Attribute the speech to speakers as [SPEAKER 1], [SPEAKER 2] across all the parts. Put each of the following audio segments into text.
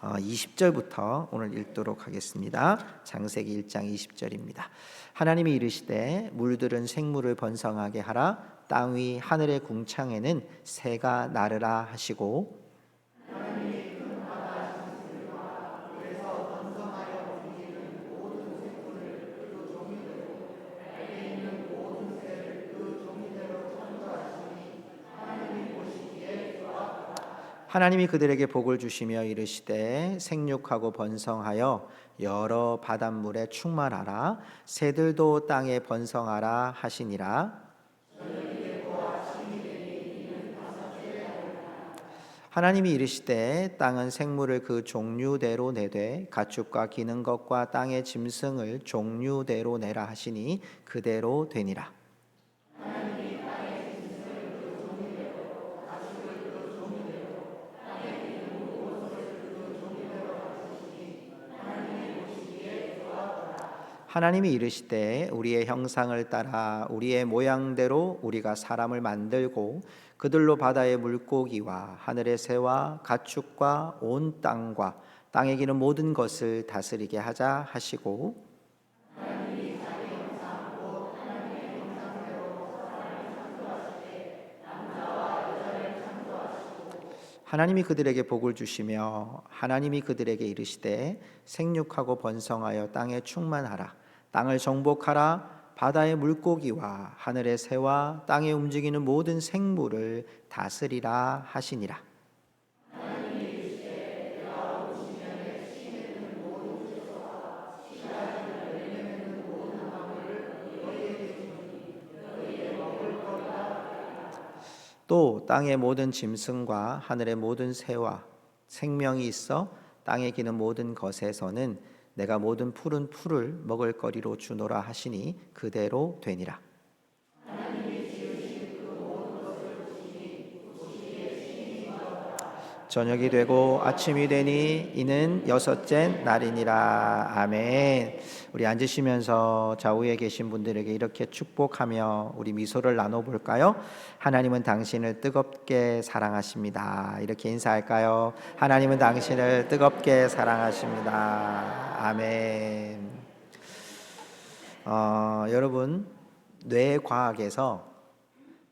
[SPEAKER 1] 20절부터 오늘 읽도록 하겠습니다. 창세기 1장 20절입니다. 하나님이 이르시되 물들은 생물을 번성하게 하라. 땅 위 하늘의 궁창에는 새가 나르라 하시고 하나님이 그들에게 복을 주시며 이르시되 생육하고 번성하여 여러 바닷물에 충만하라. 새들도 땅에 번성하라 하시니라. 하나님이 이르시되 땅은 생물을 그 종류대로 내되 가축과 기는 것과 땅의 짐승을 종류대로 내라 하시니 그대로 되니라. 하나님이 이르시되 우리의 형상을 따라 우리의 모양대로 우리가 사람을 만들고 그들로 바다의 물고기와 하늘의 새와 가축과 온 땅과 땅에 기는 모든 것을 다스리게 하자 하시고 하나님이 그들에게 복을 주시며 하나님이 그들에게 이르시되 생육하고 번성하여 땅에 충만하라. 땅을 정복하라. 바다의 물고기와 하늘의 새와 땅에 움직이는 모든 생물을 다스리라 하시니라. 또 땅의 모든 짐승과 하늘의 모든 새와 생명이 있어 땅에 기는 모든 것에서는 내가 모든 푸른 풀을 먹을 거리로 주노라 하시니 그대로 되니라. 저녁이 되고 아침이 되니 이는 여섯째 날이니라. 아멘. 우리 앉으시면서 좌우에 계신 분들에게 이렇게 축복하며 우리 미소를 나눠볼까요? 하나님은 당신을 뜨겁게 사랑하십니다. 이렇게 인사할까요? 하나님은 당신을 뜨겁게 사랑하십니다. 아멘. 여러분, 뇌과학에서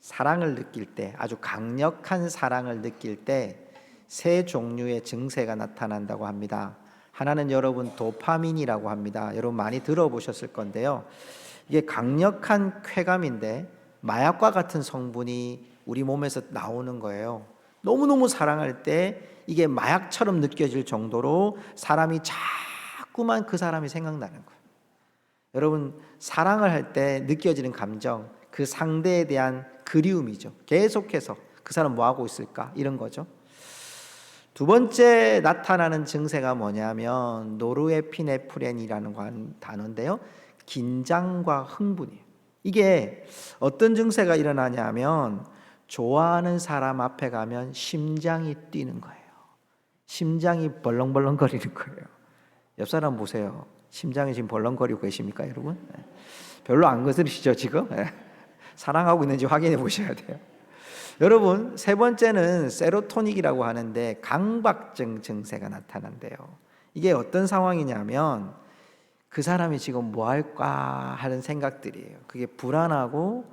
[SPEAKER 1] 사랑을 느낄 때, 아주 강력한 사랑을 느낄 때 세 종류의 증세가 나타난다고 합니다. 하나는 여러분 도파민이라고 합니다. 여러분 많이 들어보셨을 건데요. 이게 강력한 쾌감인데 마약과 같은 성분이 우리 몸에서 나오는 거예요. 너무너무 사랑할 때 이게 마약처럼 느껴질 정도로 사람이 자꾸만 그 사람이 생각나는 거예요. 여러분 사랑을 할 때 느껴지는 감정, 그 상대에 대한 그리움이죠. 계속해서 그 사람 뭐 하고 있을까 이런 거죠. 두 번째 나타나는 증세가 뭐냐면 노르에피네프린이라는 단어인데요. 긴장과 흥분이에요. 이게 어떤 증세가 일어나냐면 좋아하는 사람 앞에 가면 심장이 뛰는 거예요. 심장이 벌렁벌렁거리는 거예요. 옆 사람 보세요. 심장이 지금 벌렁거리고 계십니까, 여러분? 별로 안 거슬리시죠, 지금? 사랑하고 있는지 확인해 보셔야 돼요. 여러분, 세 번째는 세로토닉이라고 하는데 강박증 증세가 나타난대요. 이게 어떤 상황이냐면 그 사람이 지금 뭐 할까 하는 생각들이에요. 그게 불안하고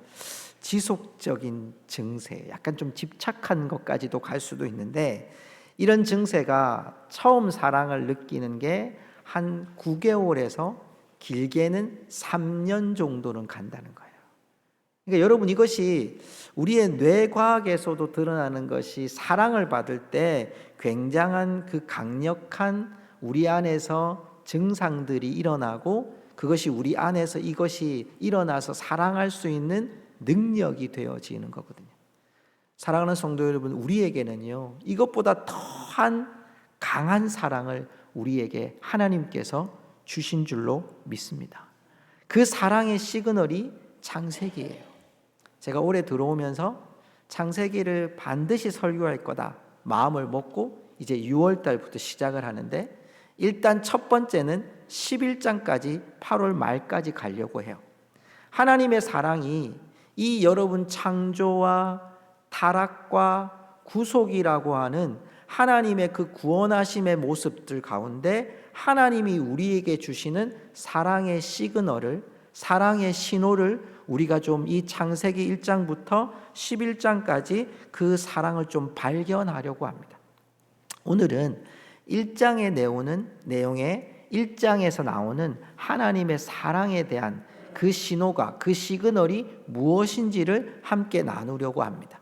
[SPEAKER 1] 지속적인 증세, 약간 좀 집착한 것까지도 갈 수도 있는데 이런 증세가 처음 사랑을 느끼는 게 한 9개월에서 길게는 3년 정도는 간다는 거예요. 그러니까 여러분 이것이 우리의 뇌과학에서도 드러나는 것이 사랑을 받을 때 굉장한 그 강력한 우리 안에서 증상들이 일어나고 그것이 우리 안에서 이것이 일어나서 사랑할 수 있는 능력이 되어지는 거거든요. 사랑하는 성도 여러분, 우리에게는요 이것보다 더한 강한 사랑을 우리에게 하나님께서 주신 줄로 믿습니다. 그 사랑의 시그널이 창세기예요. 제가 올해 들어오면서 창세기를 반드시 설교할 거다 마음을 먹고 이제 6월 달부터 시작을 하는데 일단 첫 번째는 11장까지 8월 말까지 가려고 해요. 하나님의 사랑이 이 여러분 창조와 타락과 구속이라고 하는 하나님의 그 구원하심의 모습들 가운데 하나님이 우리에게 주시는 사랑의 시그널을, 사랑의 신호를 우리가 좀 이 창세기 1장부터 11장까지 그 사랑을 좀 발견하려고 합니다. 오늘은 1장의 내용에 1장에서 나오는 하나님의 사랑에 대한 그 신호가, 그 시그널이 무엇인지를 함께 나누려고 합니다.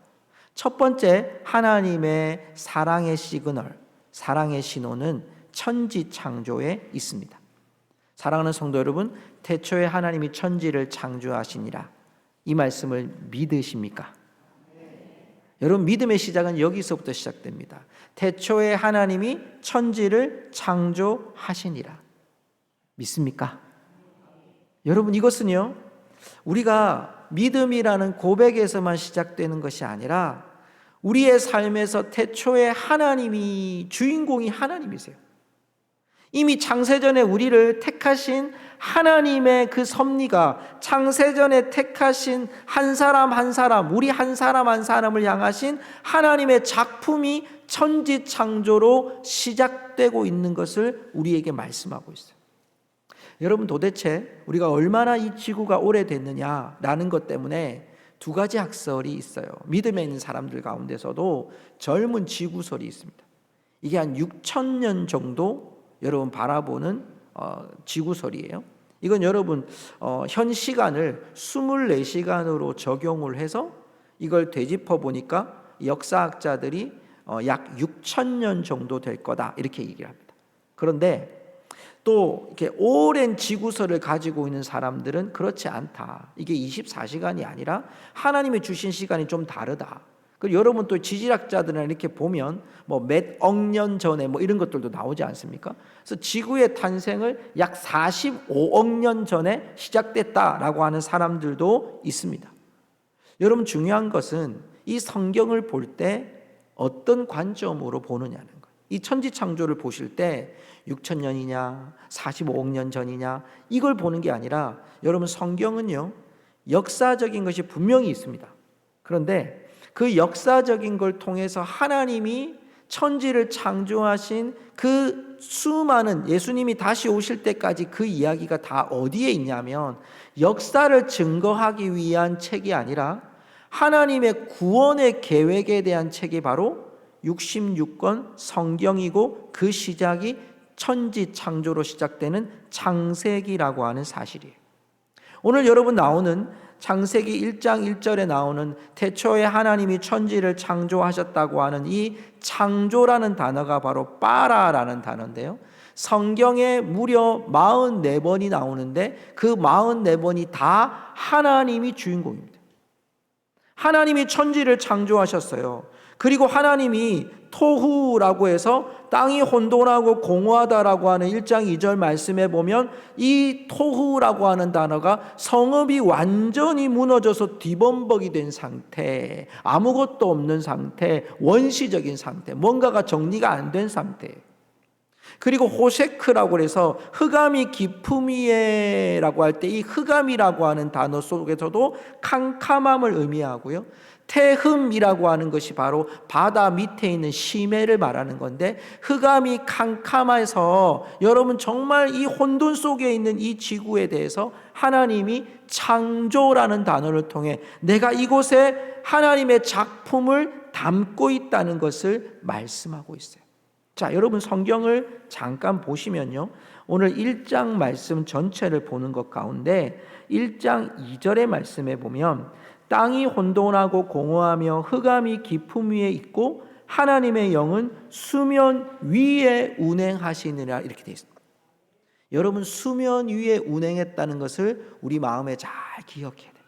[SPEAKER 1] 첫 번째 하나님의 사랑의 시그널, 사랑의 신호는 천지 창조에 있습니다. 사랑하는 성도 여러분, 태초에 하나님이 천지를 창조하시니라, 이 말씀을 믿으십니까? 여러분, 믿음의 시작은 여기서부터 시작됩니다. 태초에 하나님이 천지를 창조하시니라. 믿습니까? 여러분, 이것은요, 우리가 믿음이라는 고백에서만 시작되는 것이 아니라 우리의 삶에서 태초에 하나님이, 주인공이 하나님이세요. 이미 창세전에 우리를 택하신 하나님의 그 섭리가, 창세전에 택하신 한 사람 한 사람, 우리 한 사람 한 사람을 향하신 하나님의 작품이 천지 창조로 시작되고 있는 것을 우리에게 말씀하고 있어요. 여러분, 도대체 우리가 얼마나 이 지구가 오래됐느냐라는 것 때문에 두 가지 학설이 있어요. 믿음에 있는 사람들 가운데서도 젊은 지구설이 있습니다. 이게 한 6,000년 정도 여러분 바라보는 지구설이에요. 이건 여러분 현 시간을 24시간으로 적용을 해서 이걸 되짚어 보니까 역사학자들이 약 6,000년 정도 될 거다, 이렇게 얘기를 합니다. 그런데 또 이렇게 오랜 지구설을 가지고 있는 사람들은 그렇지 않다. 이게 24시간이 아니라 하나님이 주신 시간이 좀 다르다. 그리고 여러분 또 지질학자들은 이렇게 보면 뭐 몇 억 년 전에 뭐 이런 것들도 나오지 않습니까? 그래서 지구의 탄생을 약 45억 년 전에 시작됐다라고 하는 사람들도 있습니다. 여러분, 중요한 것은 이 성경을 볼 때 어떤 관점으로 보느냐는 거예요. 이 천지 창조를 보실 때 6,000년이냐 45억 년 전이냐 이걸 보는 게 아니라, 여러분, 성경은요 역사적인 것이 분명히 있습니다. 그런데 그 역사적인 걸 통해서 하나님이 천지를 창조하신 그 수많은, 예수님이 다시 오실 때까지 그 이야기가 다 어디에 있냐면 역사를 증거하기 위한 책이 아니라 하나님의 구원의 계획에 대한 책이 바로 66권 성경이고, 그 시작이 천지 창조로 시작되는 창세기라고 하는 사실이에요. 오늘 여러분 나오는 창세기 1장 1절에 나오는 태초에 하나님이 천지를 창조하셨다고 하는 이 창조라는 단어가 바로 빠라라는 단어인데요, 성경에 무려 44번이 나오는데 그 44번이 다 하나님이 주인공입니다. 하나님이 천지를 창조하셨어요. 그리고 하나님이 토후라고 해서 땅이 혼돈하고 공허하다라고 하는 1장 2절 말씀에 보면 이 토후라고 하는 단어가 성읍이 완전히 무너져서 뒤범벅이 된 상태, 아무것도 없는 상태, 원시적인 상태, 뭔가가 정리가 안 된 상태. 그리고 호세크라고 해서 흑암이 깊음 위에라고 할 때 이 흑암이라고 하는 단어 속에서도 캄캄함을 의미하고요, 태흠이라고 하는 것이 바로 바다 밑에 있는 심해를 말하는 건데, 흑암이 캄캄해서 여러분 정말 이 혼돈 속에 있는 이 지구에 대해서 하나님이 창조라는 단어를 통해 내가 이곳에 하나님의 작품을 담고 있다는 것을 말씀하고 있어요. 자, 여러분 성경을 잠깐 보시면요, 오늘 1장 말씀 전체를 보는 것 가운데 1장 2절의 말씀에 보면 땅이 혼돈하고 공허하며 흑암이 깊음 위에 있고 하나님의 영은 수면 위에 운행하시느라, 이렇게 되어 있습니다. 여러분, 수면 위에 운행했다는 것을 우리 마음에 잘 기억해야 됩니다.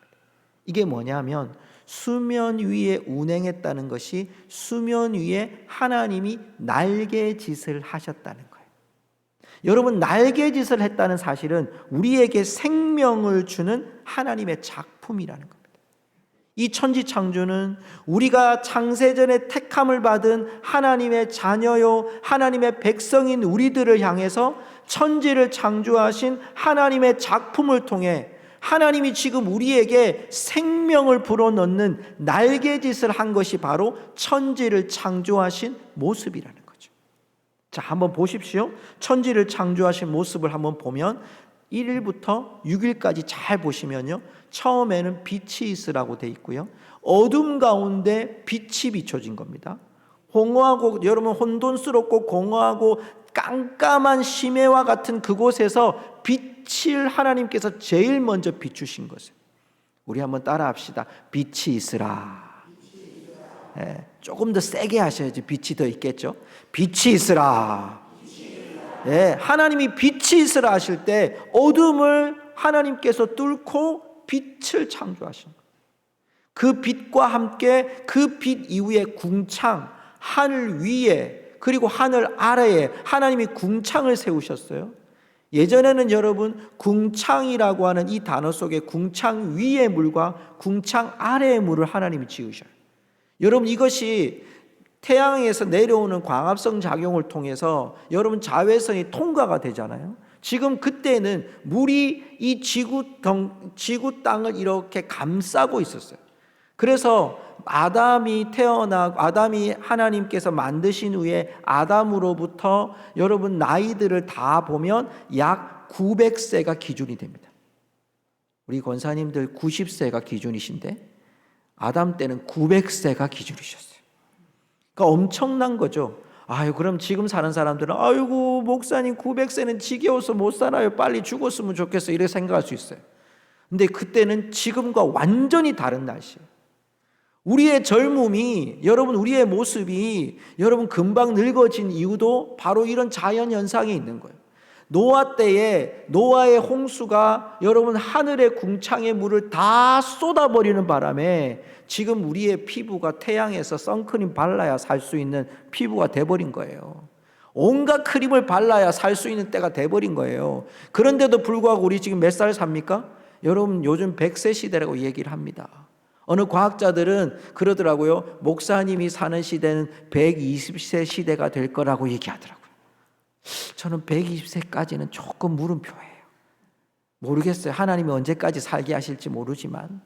[SPEAKER 1] 이게 뭐냐면 수면 위에 운행했다는 것이 수면 위에 하나님이 날개짓을 하셨다는 거예요. 여러분, 날개짓을 했다는 사실은 우리에게 생명을 주는 하나님의 작품이라는 겁니다. 이 천지 창조는 우리가 창세전에 택함을 받은 하나님의 자녀요, 하나님의 백성인 우리들을 향해서 천지를 창조하신 하나님의 작품을 통해 하나님이 지금 우리에게 생명을 불어넣는 날개짓을 한 것이 바로 천지를 창조하신 모습이라는 거죠. 자, 한번 보십시오. 천지를 창조하신 모습을 한번 보면 1일부터 6일까지 잘 보시면요, 처음에는 빛이 있으라고 되어 있고요, 어둠 가운데 빛이 비춰진 겁니다. 공허하고, 여러분, 혼돈스럽고 공허하고 깜깜한 심해와 같은 그곳에서 빛을 하나님께서 제일 먼저 비추신 것을, 우리 한번 따라합시다. 빛이 있으라. 네, 조금 더 세게 하셔야지 빛이 더 있겠죠. 빛이 있으라. 네, 하나님이 빛이 있으라 하실 때 어둠을 하나님께서 뚫고 빛을 창조하신 거예요. 그 빛과 함께 그 빛 이후에 궁창, 하늘 위에 그리고 하늘 아래에 하나님이 궁창을 세우셨어요. 예전에는 여러분, 궁창이라고 하는 이 단어 속에 궁창 위의 물과 궁창 아래의 물을 하나님이 지으셔요. 여러분, 이것이 태양에서 내려오는 광합성 작용을 통해서 여러분 자외선이 통과가 되잖아요. 지금 그때는 물이 이 지구 땅을 이렇게 감싸고 있었어요. 그래서 아담이 하나님께서 만드신 후에 아담으로부터 여러분 나이들을 다 보면 약 900세가 기준이 됩니다. 우리 권사님들 90세가 기준이신데 아담 때는 900세가 기준이셨어요. 그러니까 엄청난 거죠. 아유, 그럼 지금 사는 사람들은 아이고 목사님 900세는 지겨워서 못 살아요, 빨리 죽었으면 좋겠어, 이렇게 생각할 수 있어요. 근데 그때는 지금과 완전히 다른 날씨예요. 우리의 젊음이, 여러분, 우리의 모습이 여러분 금방 늙어진 이유도 바로 이런 자연 현상이 있는 거예요. 노아 때에 노아의 홍수가 여러분 하늘의 궁창의 물을 다 쏟아버리는 바람에 지금 우리의 피부가 태양에서 선크림 발라야 살 수 있는 피부가 돼버린 거예요. 온갖 크림을 발라야 살 수 있는 때가 돼버린 거예요. 그런데도 불구하고 우리 지금 몇 살 삽니까? 여러분, 요즘 100세 시대라고 얘기를 합니다. 어느 과학자들은 그러더라고요. 목사님이 사는 시대는 120세 시대가 될 거라고 얘기하더라고요. 저는 120세까지는 조금 물음표예요. 모르겠어요. 하나님이 언제까지 살게 하실지 모르지만,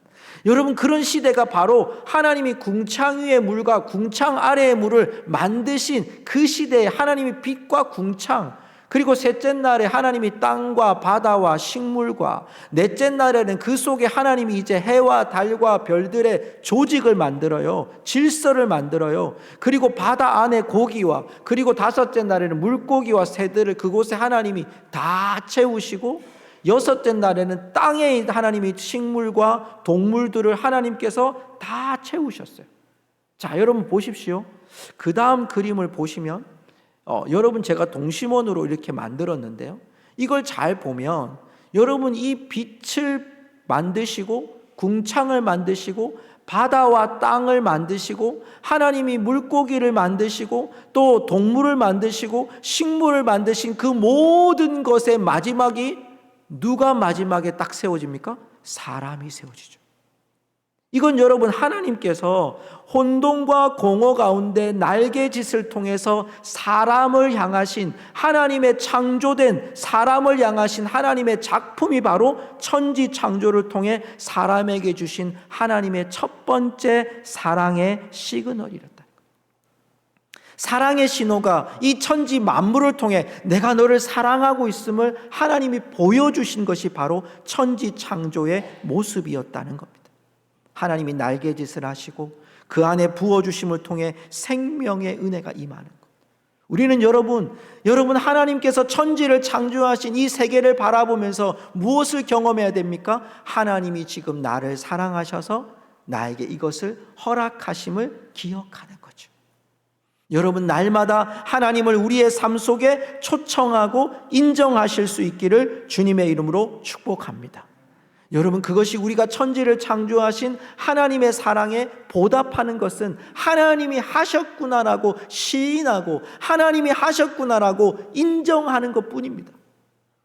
[SPEAKER 1] 여러분, 그런 시대가 바로 하나님이 궁창 위의 물과 궁창 아래의 물을 만드신 그 시대에 하나님이 빛과 궁창, 그리고 셋째 날에 하나님이 땅과 바다와 식물과, 넷째 날에는 그 속에 하나님이 이제 해와 달과 별들의 조직을 만들어요. 질서를 만들어요. 그리고 바다 안에 고기와, 그리고 다섯째 날에는 물고기와 새들을 그곳에 하나님이 다 채우시고, 여섯째 날에는 땅에 하나님이 식물과 동물들을 하나님께서 다 채우셨어요. 자, 여러분 보십시오. 그 다음 그림을 보시면 여러분, 제가 동심원으로 이렇게 만들었는데요, 이걸 잘 보면 여러분, 이 빛을 만드시고 궁창을 만드시고 바다와 땅을 만드시고 하나님이 물고기를 만드시고 또 동물을 만드시고 식물을 만드신 그 모든 것의 마지막이 누가 마지막에 딱 세워집니까? 사람이 세워지죠. 이건 여러분, 하나님께서 혼돈과 공허 가운데 날개짓을 통해서 사람을 향하신, 하나님의 창조된 사람을 향하신 하나님의 작품이 바로 천지 창조를 통해 사람에게 주신 하나님의 첫 번째 사랑의 시그널이었다. 사랑의 신호가 이 천지 만물을 통해 내가 너를 사랑하고 있음을 하나님이 보여주신 것이 바로 천지 창조의 모습이었다는 겁니다. 하나님이 날개짓을 하시고 그 안에 부어주심을 통해 생명의 은혜가 임하는 것. 우리는 여러분 하나님께서 천지를 창조하신 이 세계를 바라보면서 무엇을 경험해야 됩니까? 하나님이 지금 나를 사랑하셔서 나에게 이것을 허락하심을 기억하는 거죠. 여러분, 날마다 하나님을 우리의 삶 속에 초청하고 인정하실 수 있기를 주님의 이름으로 축복합니다. 여러분, 그것이 우리가 천지를 창조하신 하나님의 사랑에 보답하는 것은 하나님이 하셨구나라고 시인하고 하나님이 하셨구나라고 인정하는 것뿐입니다.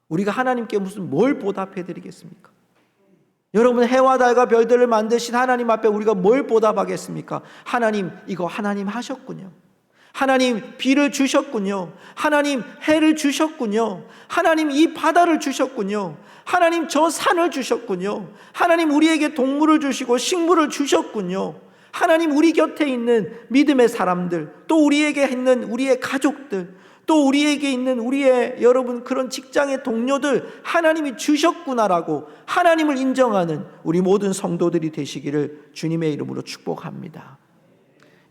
[SPEAKER 1] 우리가 하나님께 무슨 뭘 보답해 드리겠습니까? 여러분, 해와 달과 별들을 만드신 하나님 앞에 우리가 뭘 보답하겠습니까? 하나님, 이거 하나님 하셨군요. 하나님 비를 주셨군요. 하나님 해를 주셨군요. 하나님 이 바다를 주셨군요. 하나님 저 산을 주셨군요. 하나님 우리에게 동물을 주시고 식물을 주셨군요. 하나님 우리 곁에 있는 믿음의 사람들, 또 우리에게 있는 우리의 가족들, 또 우리에게 있는 우리의 여러분 그런 직장의 동료들 하나님이 주셨구나라고 하나님을 인정하는 우리 모든 성도들이 되시기를 주님의 이름으로 축복합니다.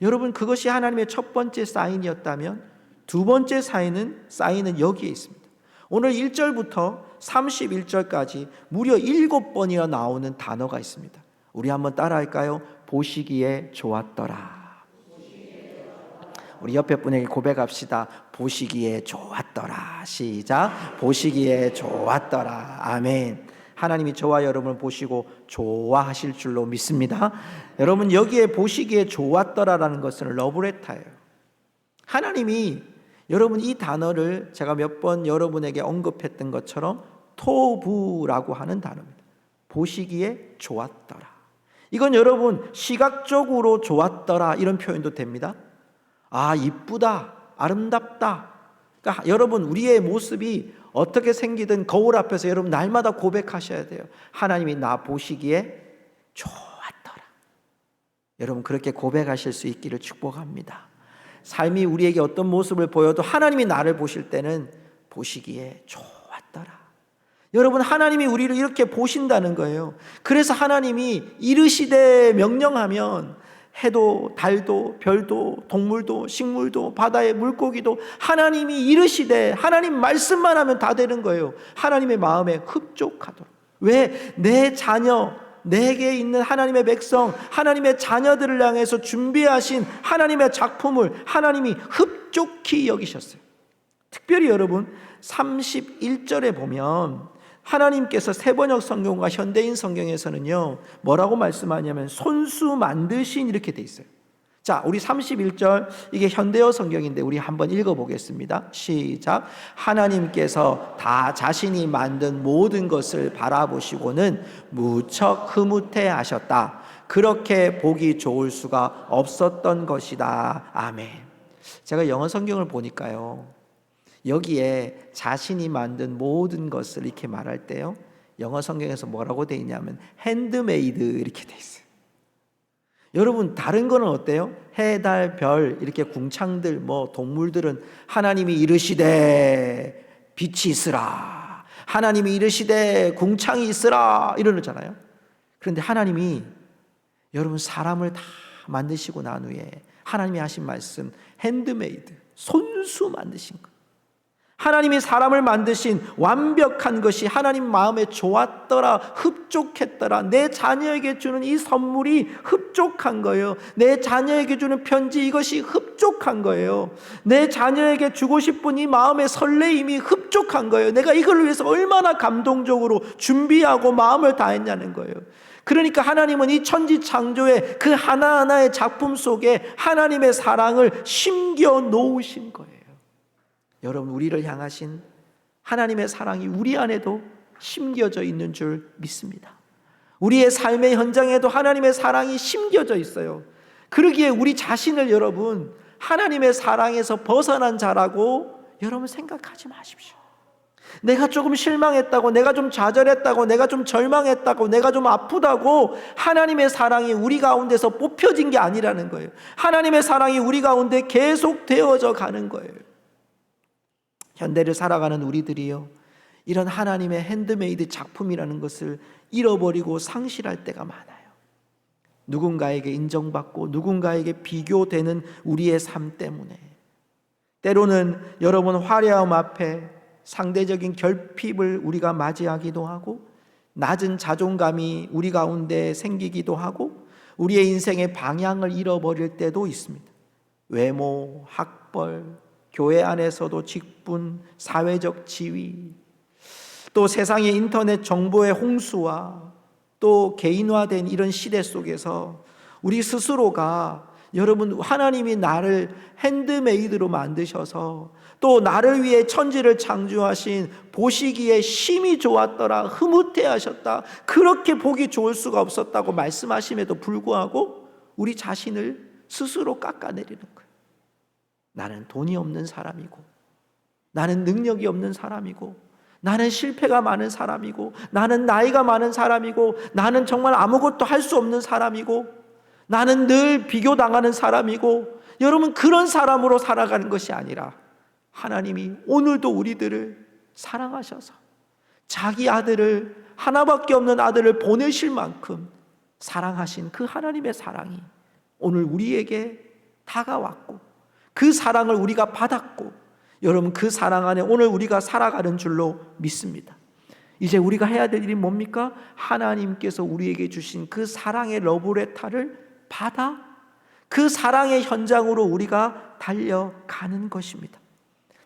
[SPEAKER 1] 여러분, 그것이 하나님의 첫 번째 사인이었다면 두 번째 사인은 여기에 있습니다. 오늘 1절부터 31절까지 무려 7번이나 나오는 단어가 있습니다. 우리 한번 따라할까요? 보시기에 좋았더라. 우리 옆에 분에게 고백합시다. 보시기에 좋았더라. 시작. 보시기에 좋았더라. 아멘. 하나님이 저와 여러분을 보시고 좋아하실 줄로 믿습니다. 여러분, 여기에 보시기에 좋았더라라는 것은 러브레터예요. 하나님이 여러분 이 단어를 제가 몇 번 여러분에게 언급했던 것처럼 토부라고 하는 단어입니다. 보시기에 좋았더라. 이건 여러분 시각적으로 좋았더라 이런 표현도 됩니다. 아, 이쁘다, 아름답다. 그러니까 여러분 우리의 모습이 어떻게 생기든 거울 앞에서 여러분 날마다 고백하셔야 돼요. 하나님이 나 보시기에 좋았더라. 여러분 그렇게 고백하실 수 있기를 축복합니다. 삶이 우리에게 어떤 모습을 보여도 하나님이 나를 보실 때는 보시기에 좋았더라. 여러분 하나님이 우리를 이렇게 보신다는 거예요. 그래서 하나님이 이르시되 명령하면 해도 달도 별도 동물도 식물도 바다의 물고기도 하나님이 이르시되 하나님 말씀만 하면 다 되는 거예요. 하나님의 마음에 흡족하도록. 왜? 내 자녀, 내게 있는 하나님의 백성, 하나님의 자녀들을 향해서 준비하신 하나님의 작품을 하나님이 흡족히 여기셨어요. 특별히 여러분 31절에 보면 하나님께서 세번역 성경과 현대인 성경에서는요 뭐라고 말씀하냐면 손수 만드신 이렇게 돼 있어요. 자, 우리 31절 이게 현대어 성경인데 우리 한번 읽어보겠습니다. 시작. 하나님께서 다 자신이 만든 모든 것을 바라보시고는 무척 흐뭇해 하셨다. 그렇게 보기 좋을 수가 없었던 것이다. 아멘. 제가 영어 성경을 보니까요 여기에 자신이 만든 모든 것을 이렇게 말할 때요 영어 성경에서 뭐라고 되어 있냐면 핸드메이드 이렇게 되어 있어요. 여러분 다른 거는 어때요? 해, 달, 별 이렇게 궁창들 뭐 동물들은 하나님이 이르시되 빛이 있으라, 하나님이 이르시되 궁창이 있으라 이러잖아요. 그런데 하나님이 여러분 사람을 다 만드시고 난 후에 하나님이 하신 말씀 핸드메이드 손수 만드신 것, 하나님이 사람을 만드신 완벽한 것이 하나님 마음에 좋았더라, 흡족했더라. 내 자녀에게 주는 이 선물이 흡족한 거예요. 내 자녀에게 주는 편지 이것이 흡족한 거예요. 내 자녀에게 주고 싶은 이 마음의 설레임이 흡족한 거예요. 내가 이걸 위해서 얼마나 감동적으로 준비하고 마음을 다했냐는 거예요. 그러니까 하나님은 이 천지 창조의 그 하나하나의 작품 속에 하나님의 사랑을 심겨 놓으신 거예요. 여러분 우리를 향하신 하나님의 사랑이 우리 안에도 심겨져 있는 줄 믿습니다. 우리의 삶의 현장에도 하나님의 사랑이 심겨져 있어요. 그러기에 우리 자신을 여러분 하나님의 사랑에서 벗어난 자라고 여러분 생각하지 마십시오. 내가 조금 실망했다고, 내가 좀 좌절했다고, 내가 좀 절망했다고, 내가 좀 아프다고 하나님의 사랑이 우리 가운데서 뽑혀진 게 아니라는 거예요. 하나님의 사랑이 우리 가운데 계속 되어져 가는 거예요. 현대를 살아가는 우리들이요 이런 하나님의 핸드메이드 작품이라는 것을 잃어버리고 상실할 때가 많아요. 누군가에게 인정받고 누군가에게 비교되는 우리의 삶 때문에 때로는 여러분 화려함 앞에 상대적인 결핍을 우리가 맞이하기도 하고 낮은 자존감이 우리 가운데 생기기도 하고 우리의 인생의 방향을 잃어버릴 때도 있습니다. 외모, 학벌, 교회 안에서도 직분, 사회적 지위, 또 세상의 인터넷 정보의 홍수와 또 개인화된 이런 시대 속에서 우리 스스로가 여러분 하나님이 나를 핸드메이드로 만드셔서 또 나를 위해 천지를 창조하신 보시기에 심히 좋았더라, 흐뭇해 하셨다, 그렇게 보기 좋을 수가 없었다고 말씀하심에도 불구하고 우리 자신을 스스로 깎아내리는 거예요. 나는 돈이 없는 사람이고, 나는 능력이 없는 사람이고, 나는 실패가 많은 사람이고, 나는 나이가 많은 사람이고, 나는 정말 아무것도 할 수 없는 사람이고, 나는 늘 비교당하는 사람이고, 여러분 그런 사람으로 살아가는 것이 아니라 하나님이 오늘도 우리들을 사랑하셔서 자기 아들을, 하나밖에 없는 아들을 보내실 만큼 사랑하신 그 하나님의 사랑이 오늘 우리에게 다가왔고, 그 사랑을 우리가 받았고, 여러분 그 사랑 안에 오늘 우리가 살아가는 줄로 믿습니다. 이제 우리가 해야 될 일이 뭡니까? 하나님께서 우리에게 주신 그 사랑의 러브레터를 받아 그 사랑의 현장으로 우리가 달려가는 것입니다.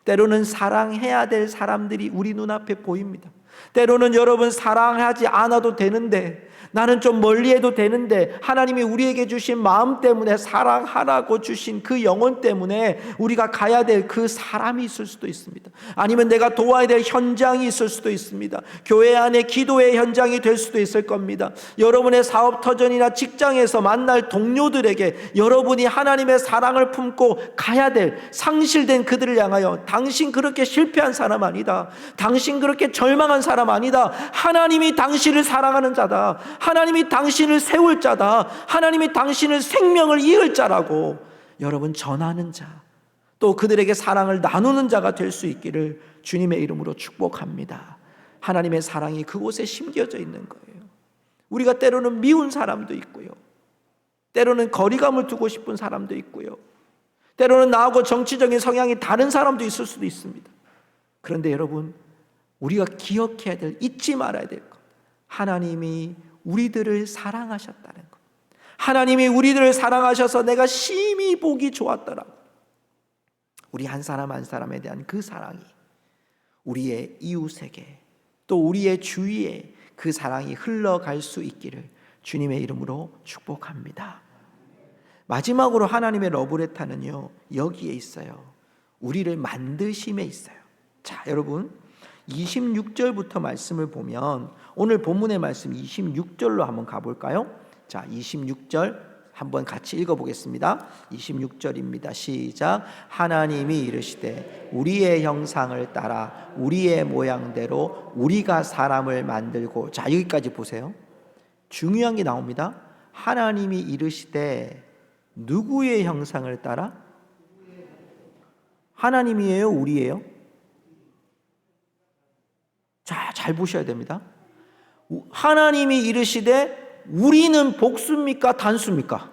[SPEAKER 1] 때로는 사랑해야 될 사람들이 우리 눈앞에 보입니다. 때로는 여러분 사랑하지 않아도 되는데, 나는 좀 멀리해도 되는데, 하나님이 우리에게 주신 마음 때문에, 사랑하라고 주신 그 영혼 때문에 우리가 가야 될 그 사람이 있을 수도 있습니다. 아니면 내가 도와야 될 현장이 있을 수도 있습니다. 교회 안에 기도의 현장이 될 수도 있을 겁니다. 여러분의 사업 터전이나 직장에서 만날 동료들에게 여러분이 하나님의 사랑을 품고 가야 될, 상실된 그들을 향하여 당신 그렇게 실패한 사람 아니다, 당신 그렇게 절망한 사람 아니다, 하나님이 당신을 사랑하는 자다, 하나님이 당신을 세울 자다, 하나님이 당신을 생명을 이을 자라고 여러분 전하는 자, 또 그들에게 사랑을 나누는 자가 될 수 있기를 주님의 이름으로 축복합니다. 하나님의 사랑이 그곳에 심겨져 있는 거예요. 우리가 때로는 미운 사람도 있고요, 때로는 거리감을 두고 싶은 사람도 있고요, 때로는 나하고 정치적인 성향이 다른 사람도 있을 수도 있습니다. 그런데 여러분 우리가 기억해야 될, 잊지 말아야 될 것, 하나님이 우리들을 사랑하셨다는 것, 하나님이 우리들을 사랑하셔서 내가 심히 보기 좋았더라. 우리 한 사람 한 사람에 대한 그 사랑이 우리의 이웃에게, 또 우리의 주위에 그 사랑이 흘러갈 수 있기를 주님의 이름으로 축복합니다. 마지막으로 하나님의 러브레터는요, 여기에 있어요. 우리를 만드심에 있어요. 자, 여러분 26절부터 말씀을 보면, 오늘 본문의 말씀 26절로 한번 가볼까요? 자, 26절 한번 같이 읽어보겠습니다. 26절입니다. 시작. 하나님이 이르시되 우리의 형상을 따라 우리의 모양대로 우리가 사람을 만들고. 자, 여기까지 보세요. 중요한 게 나옵니다. 하나님이 이르시되 누구의 형상을 따라? 하나님이에요? 우리예요? 자, 잘 보셔야 됩니다. 하나님이 이르시되 우리는 복수입니까? 단수입니까?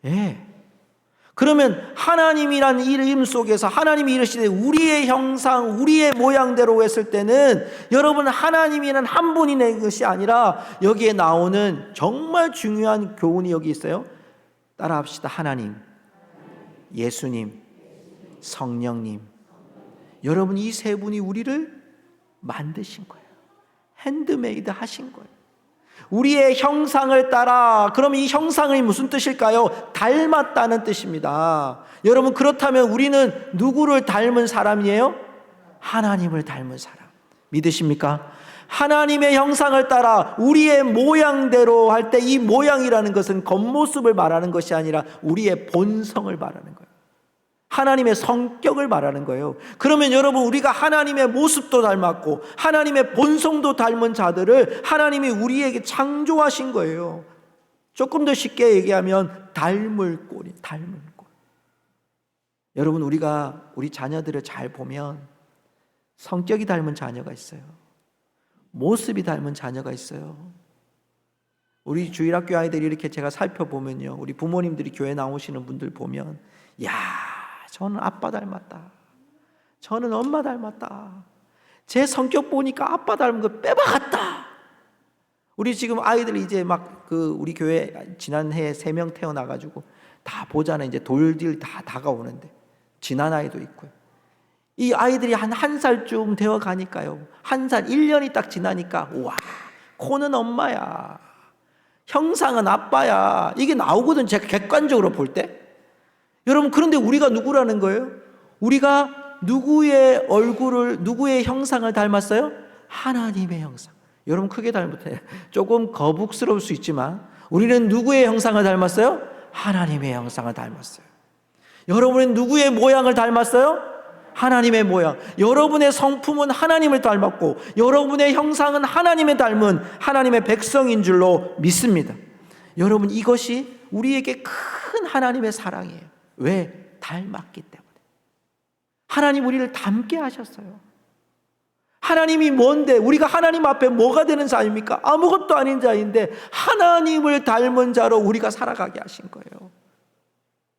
[SPEAKER 1] 예. 그러면 하나님이란 이름 속에서 하나님이 이르시되 우리의 형상, 우리의 모양대로 했을 때는 여러분 하나님이란 한 분이 낸 것이 아니라 여기에 나오는 정말 중요한 교훈이 여기 있어요. 따라합시다. 하나님, 예수님, 성령님. 여러분 이 세 분이 우리를 만드신 거예요. 핸드메이드 하신 거예요. 우리의 형상을 따라. 그러면 이 형상이 무슨 뜻일까요? 닮았다는 뜻입니다. 여러분 그렇다면 우리는 누구를 닮은 사람이에요? 하나님을 닮은 사람. 믿으십니까? 하나님의 형상을 따라 우리의 모양대로 할 때, 이 모양이라는 것은 겉모습을 말하는 것이 아니라 우리의 본성을 말하는 거예요. 하나님의 성격을 말하는 거예요. 그러면 여러분 우리가 하나님의 모습도 닮았고 하나님의 본성도 닮은 자들을 하나님이 우리에게 창조하신 거예요. 조금 더 쉽게 얘기하면 닮을 꼴이, 닮을 꼴. 여러분 우리가 우리 자녀들을 잘 보면 성격이 닮은 자녀가 있어요. 모습이 닮은 자녀가 있어요. 우리 주일학교 아이들이 이렇게 제가 살펴보면요, 우리 부모님들이 교회 나오시는 분들 보면, 야, 저는 아빠 닮았다, 저는 엄마 닮았다, 제 성격 보니까 아빠 닮은 거 빼박았다. 우리 지금 아이들 이제 막 우리 교회 지난해 3명 태어나가지고 다 보잖아요. 이제 돌들 다 다가오는데 지난 아이도 있고요. 이 아이들이 한 살쯤 되어 가니까요, 1살, 1년이 딱 지나니까 와, 코는 엄마야, 형상은 아빠야, 이게 나오거든, 제가 객관적으로 볼 때. 여러분 그런데 우리가 누구라는 거예요? 우리가 누구의 얼굴을, 누구의 형상을 닮았어요? 하나님의 형상. 여러분 크게 닮았어요. 조금 거북스러울 수 있지만 우리는 누구의 형상을 닮았어요? 하나님의 형상을 닮았어요. 여러분은 누구의 모양을 닮았어요? 하나님의 모양. 여러분의 성품은 하나님을 닮았고 여러분의 형상은 하나님의 닮은 하나님의 백성인 줄로 믿습니다. 여러분, 이것이 우리에게 큰 하나님의 사랑이에요. 왜? 닮았기 때문에. 하나님 우리를 닮게 하셨어요. 하나님이 뭔데? 우리가 하나님 앞에 뭐가 되는 자입니까? 아무것도 아닌 자인데 하나님을 닮은 자로 우리가 살아가게 하신 거예요.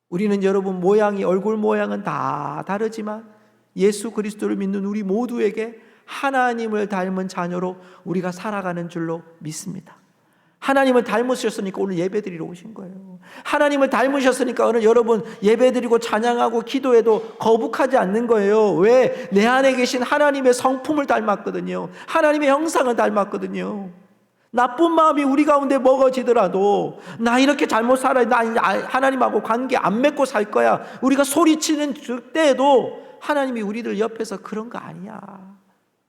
[SPEAKER 1] 우리는 여러분 모양이, 얼굴 모양은 다 다르지만 예수 그리스도를 믿는 우리 모두에게 하나님을 닮은 자녀로 우리가 살아가는 줄로 믿습니다. 하나님을 닮으셨으니까 오늘 예배드리러 오신 거예요. 하나님을 닮으셨으니까 오늘 여러분 예배드리고 찬양하고 기도해도 거북하지 않는 거예요. 왜? 내 안에 계신 하나님의 성품을 닮았거든요. 하나님의 형상을 닮았거든요. 나쁜 마음이 우리 가운데 먹어지더라도 나 이렇게 잘못 살아, 나 하나님하고 관계 안 맺고 살 거야, 우리가 소리치는 때에도 하나님이 우리들 옆에서 그런 거 아니야,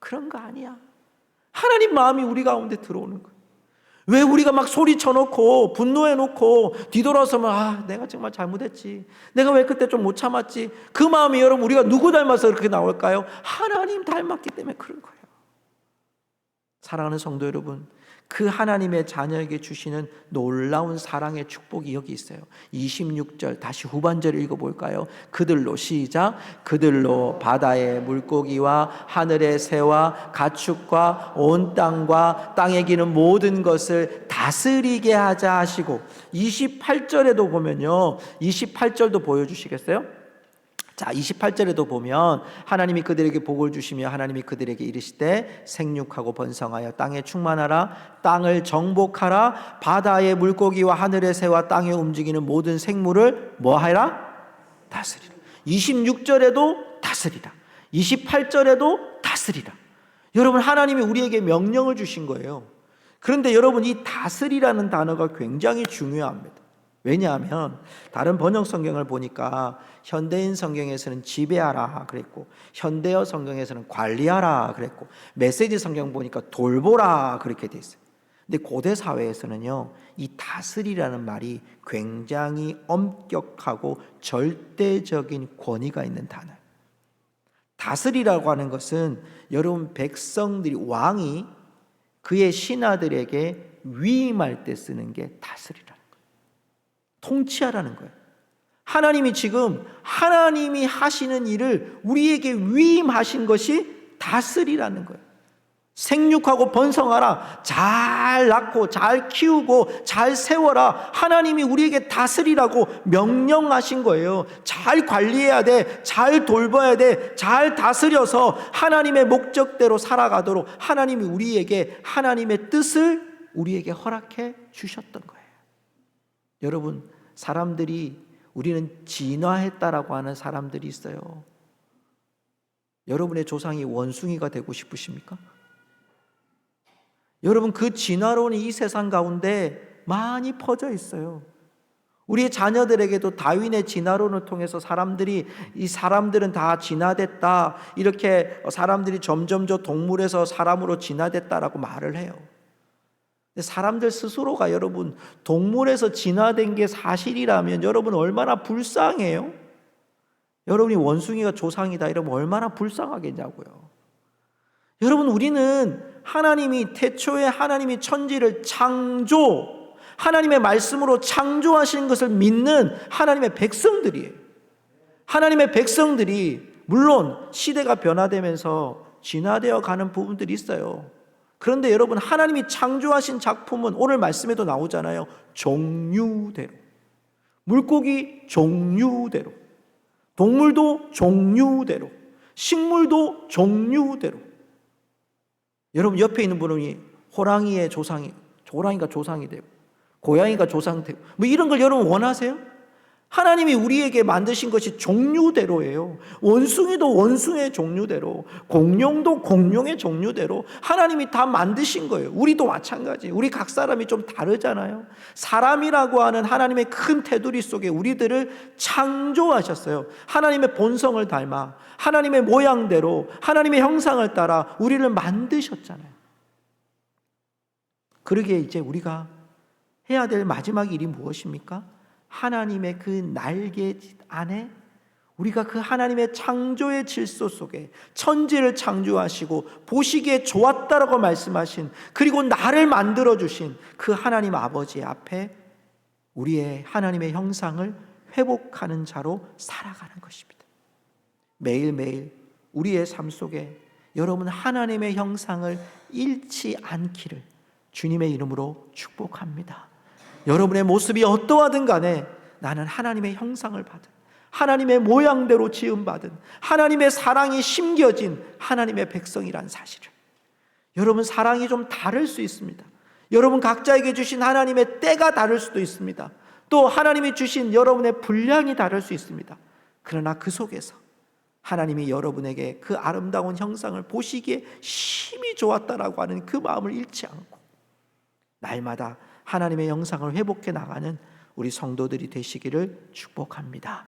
[SPEAKER 1] 그런 거 아니야, 하나님 마음이 우리 가운데 들어오는 거예요. 왜 우리가 막 소리쳐놓고 분노해놓고 뒤돌아서면 내가 정말 잘못했지, 내가 왜 그때 좀 못 참았지, 그 마음이 여러분 우리가 누구 닮아서 그렇게 나올까요? 하나님 닮았기 때문에 그런 거예요. 사랑하는 성도 여러분, 그 하나님의 자녀에게 주시는 놀라운 사랑의 축복이 여기 있어요. 26절 다시 후반절을 읽어볼까요? 그들로, 시작. 그들로 바다의 물고기와 하늘의 새와 가축과 온 땅과 땅에 기는 모든 것을 다스리게 하자 하시고, 28절에도 보면요, 28절도 보여주시겠어요? 자, 28절에도 보면 하나님이 그들에게 복을 주시며 하나님이 그들에게 이르시되 생육하고 번성하여 땅에 충만하라, 땅을 정복하라, 바다의 물고기와 하늘의 새와 땅에 움직이는 모든 생물을 뭐하라? 다스리라. 26절에도 다스리라, 28절에도 다스리라. 여러분, 하나님이 우리에게 명령을 주신 거예요. 그런데 여러분, 이 다스리라는 단어가 굉장히 중요합니다. 왜냐하면 다른 번역 성경을 보니까 현대인 성경에서는 지배하라 그랬고, 현대어 성경에서는 관리하라 그랬고, 메시지 성경 보니까 돌보라 그렇게 돼 있어요. 근데 고대 사회에서는요, 이 다스리라는 말이 굉장히 엄격하고 절대적인 권위가 있는 단어예요. 다스리라고 하는 것은 여러분, 백성들이, 왕이 그의 신하들에게 위임할 때 쓰는 게 다스리라, 통치하라는 거예요. 하나님이 지금 하나님이 하시는 일을 우리에게 위임하신 것이 다스리라는 거예요. 생육하고 번성하라, 잘 낳고 잘 키우고 잘 세워라, 하나님이 우리에게 다스리라고 명령하신 거예요. 잘 관리해야 돼, 잘 돌봐야 돼, 잘 다스려서 하나님의 목적대로 살아가도록 하나님이 우리에게 하나님의 뜻을 우리에게 허락해 주셨던 거예요. 여러분, 사람들이, 우리는 진화했다라고 하는 사람들이 있어요. 여러분의 조상이 원숭이가 되고 싶으십니까? 여러분, 그 진화론이 이 세상 가운데 많이 퍼져 있어요. 우리의 자녀들에게도 다윈의 진화론을 통해서 이 사람들은 다 진화됐다, 이렇게 사람들이 점점 동물에서 사람으로 진화됐다라고 말을 해요. 사람들 스스로가 여러분 동물에서 진화된 게 사실이라면 여러분 얼마나 불쌍해요? 여러분이 원숭이가 조상이다 이러면 얼마나 불쌍하겠냐고요. 여러분, 우리는 하나님이 태초에 하나님이 천지를 하나님의 말씀으로 창조하신 것을 믿는 하나님의 백성들이에요. 하나님의 백성들이 물론 시대가 변화되면서 진화되어 가는 부분들이 있어요. 그런데 여러분, 하나님이 창조하신 작품은 오늘 말씀에도 나오잖아요. 종류대로. 물고기 종류대로, 동물도 종류대로, 식물도 종류대로. 여러분, 옆에 있는 분이 호랑이가 조상이 되고 고양이가 조상 되고 뭐 이런 걸 여러분 원하세요? 하나님이 우리에게 만드신 것이 종류대로예요. 원숭이도 원숭이의 종류대로, 공룡도 공룡의 종류대로 하나님이 다 만드신 거예요. 우리도 마찬가지. 우리 각 사람이 좀 다르잖아요. 사람이라고 하는 하나님의 큰 테두리 속에 우리들을 창조하셨어요. 하나님의 본성을 닮아 하나님의 모양대로 하나님의 형상을 따라 우리를 만드셨잖아요. 그러기에 이제 우리가 해야 될 마지막 일이 무엇입니까? 하나님의 그 날개 안에 우리가 그 하나님의 창조의 질서 속에 천지를 창조하시고 보시기에 좋았다라고 말씀하신, 그리고 나를 만들어주신 그 하나님 아버지 앞에 우리의 하나님의 형상을 회복하는 자로 살아가는 것입니다. 매일매일 우리의 삶 속에 여러분 하나님의 형상을 잃지 않기를 주님의 이름으로 축복합니다. 여러분의 모습이 어떠하든 간에 나는 하나님의 형상을 받은, 하나님의 모양대로 지음받은, 하나님의 사랑이 심겨진 하나님의 백성이란 사실을, 여러분 사랑이 좀 다를 수 있습니다. 여러분 각자에게 주신 하나님의 때가 다를 수도 있습니다. 또 하나님이 주신 여러분의 분량이 다를 수 있습니다. 그러나 그 속에서 하나님이 여러분에게 그 아름다운 형상을 보시기에 심히 좋았다라고 하는 그 마음을 잃지 않고 날마다 하나님의 형상을 회복해 나가는 우리 성도들이 되시기를 축복합니다.